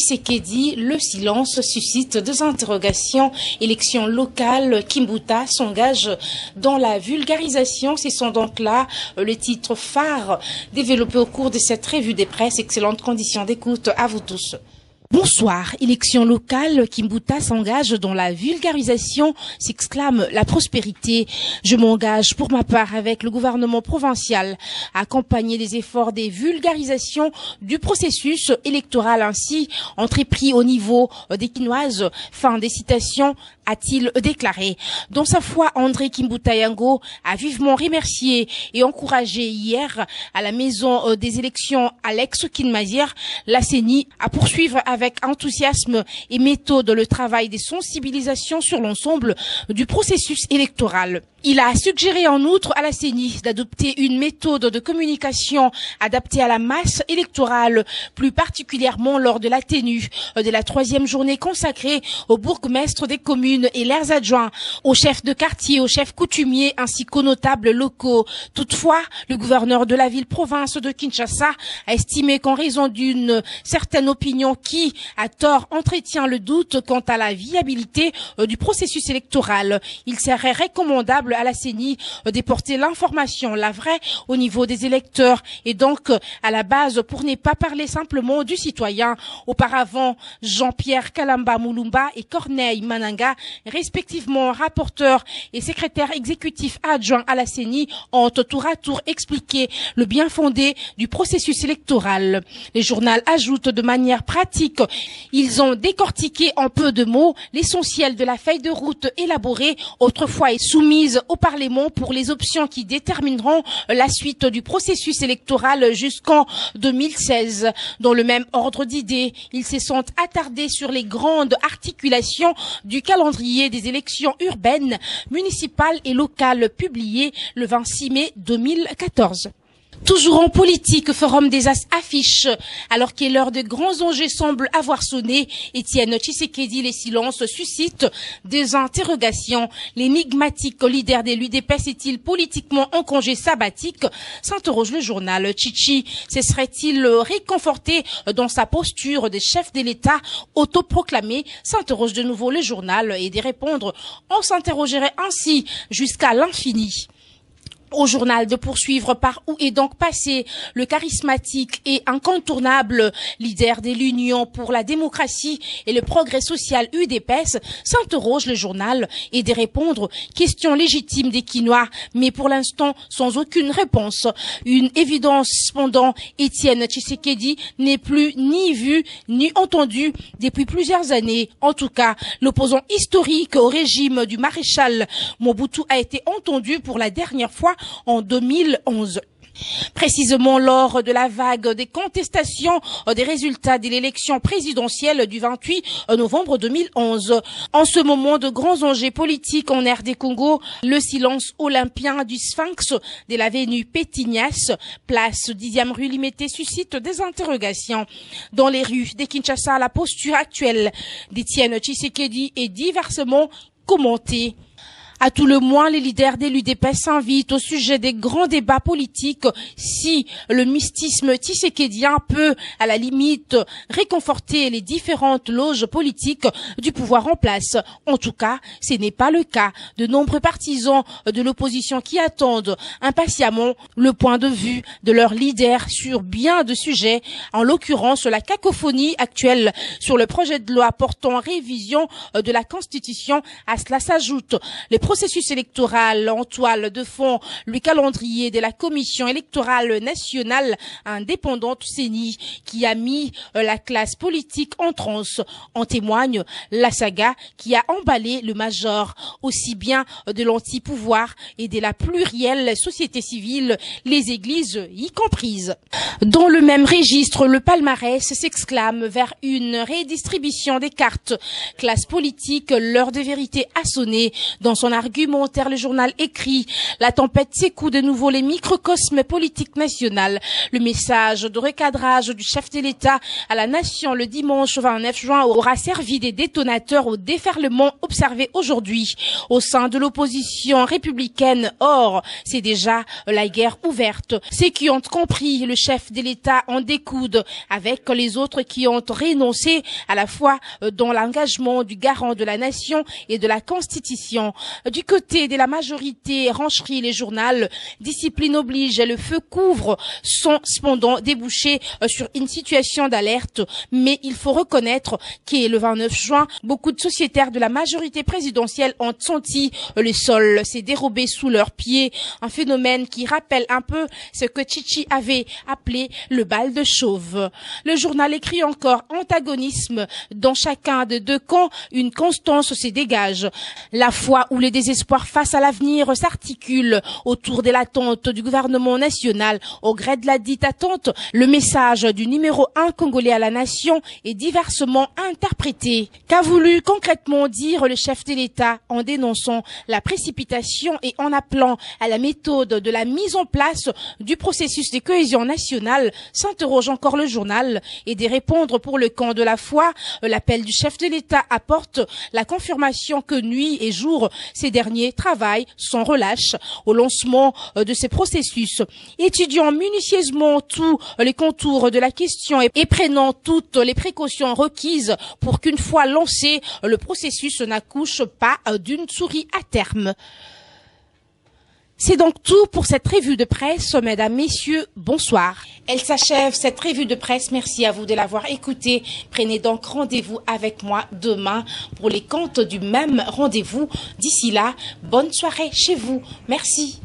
Tshisekedi, le silence suscite des interrogations. Élections locales, Kimbuta s'engage dans la vulgarisation. Ce sont donc là les titres phares développés au cours de cette revue des presses. Excellentes conditions d'écoute à vous tous. Bonsoir. Élections locales, Kimbuta s'engage dans la vulgarisation, s'exclame la prospérité. Je m'engage pour ma part avec le gouvernement provincial à accompagner les efforts des vulgarisations du processus électoral ainsi entrepris au niveau des Kinoises. Fin des citations, a-t-il déclaré. Dans sa foi, André Kimbuta Yango a vivement remercié et encouragé hier à la maison des élections Alex Kinmazir la CENI à poursuivre avec enthousiasme et méthode le travail des sensibilisations sur l'ensemble du processus électoral. Il a suggéré en outre à la CENI d'adopter une méthode de communication adaptée à la masse électorale, plus particulièrement lors de la tenue de la 3e journée consacrée aux bourgmestres des communes et leurs adjoints, aux chefs de quartier, aux chefs coutumiers ainsi qu'aux notables locaux. Toutefois, le gouverneur de la ville-province de Kinshasa a estimé qu'en raison d'une certaine opinion qui, à tort, entretient le doute quant à la viabilité du processus électoral, il serait recommandable à la CENI de porter l'information, la vraie, au niveau des électeurs et donc à la base pour ne pas parler simplement du citoyen. Auparavant, Jean-Pierre Kalamba Moulumba et Corneille Mananga, respectivement rapporteurs et secrétaires exécutifs adjoints à la CENI, ont tour à tour expliqué le bien fondé du processus électoral. Les journaux ajoutent de manière pratique, ils ont décortiqué en peu de mots l'essentiel de la feuille de route élaborée autrefois et soumise au Parlement pour les options qui détermineront la suite du processus électoral jusqu'en 2016. Dans le même ordre d'idées, ils se sont attardés sur les grandes articulations du calendrier des élections urbaines, municipales et locales publiées le 26 mai 2014. Toujours en politique, Forum des As affiche, alors que l'heure de grands enjeux semble avoir sonné, Étienne Tshisekedi, les silences suscitent des interrogations. L'énigmatique leader de l'UDPS est-il politiquement en congé sabbatique? S'interroge le journal. Chichi se serait-il réconforté dans sa posture de chef de l'État autoproclamé? S'interroge de nouveau le journal et d'y répondre, on s'interrogerait ainsi jusqu'à l'infini. Au journal de poursuivre par où est donc passé le charismatique et incontournable leader de l'Union pour la démocratie et le progrès social UDPS, s'interroge le journal et de répondre question légitime des Quinois, mais pour l'instant sans aucune réponse. Une évidence cependant, Étienne Tshisekedi n'est plus ni vu ni entendu depuis plusieurs années. En tout cas, l'opposant historique au régime du maréchal Mobutu a été entendu pour la dernière fois en 2011. Précisément lors de la vague des contestations des résultats de l'élection présidentielle du 28 novembre 2011. En ce moment de grands enjeux politiques en RD Congo, le silence olympien du Sphinx de l'avenue Pétignas, place 10e rue Limité, suscite des interrogations. Dans les rues de Kinshasa, la posture actuelle d'Étienne Tshisekedi est diversement commentée. À tout le moins, les leaders de l'UDPS s'invitent au sujet des grands débats politiques si le mystisme tshisekédien peut, à la limite, réconforter les différentes loges politiques du pouvoir en place. En tout cas, ce n'est pas le cas de nombreux partisans de l'opposition qui attendent impatiemment le point de vue de leurs leaders sur bien de sujets, en l'occurrence la cacophonie actuelle sur le projet de loi portant révision de la Constitution. À cela s'ajoute les processus électoral en toile de fond, le calendrier de la Commission électorale nationale indépendante CENI qui a mis la classe politique en transe. En témoigne la saga qui a emballé le major, aussi bien de l'anti-pouvoir et de la plurielle société civile, les églises y comprises. Dans le même registre, le palmarès s'exclame vers une redistribution des cartes. Classe politique, l'heure de vérité a sonné. Dans son argumentaire, le journal écrit « La tempête secoue de nouveau les microcosmes politiques nationales. Le message de recadrage du chef de l'État à la nation le dimanche 29 juin aura servi des détonateurs au déferlement observé aujourd'hui au sein de l'opposition républicaine. Or, c'est déjà la guerre ouverte. Ceux qui ont compris le chef de l'État en découdent avec les autres qui ont renoncé à la fois dans l'engagement du garant de la nation et de la Constitution. Du côté de la majorité, rancherie les journaux, discipline oblige, le feu couvre, sont cependant débouchés sur une situation d'alerte. Mais il faut reconnaître que le 29 juin, beaucoup de sociétaires de la majorité présidentielle ont senti le sol s'est dérobé sous leurs pieds. Un phénomène qui rappelle un peu ce que Chichi avait appelé le bal de chauve. Le journal écrit encore antagonisme. Dans chacun des deux camps, une constance se dégage. La foi ou le désespoir face à l'avenir s'articule autour de l'attente du gouvernement national. Au gré de la dite attente, le message du numéro 1 congolais à la nation est diversement interprété. Qu'a voulu concrètement dire le chef de l'État en dénonçant la précipitation et en appelant à la méthode de la mise en place du processus de cohésion nationale, s'interroge encore le journal. Et de répondre pour le camp de la foi, l'appel du chef de l'État apporte la confirmation que nuit et jour, ces derniers travaillent sans relâche au lancement de ces processus, étudiant minutieusement tous les contours de la question et prenant toutes les précautions requises pour qu'une fois lancé, le processus n'accouche pas d'une souris à terme. C'est donc tout pour cette revue de presse. Mesdames, messieurs, bonsoir. Elle s'achève, cette revue de presse. Merci à vous de l'avoir écoutée. Prenez donc rendez-vous avec moi demain pour les comptes du même rendez-vous. D'ici là, bonne soirée chez vous. Merci.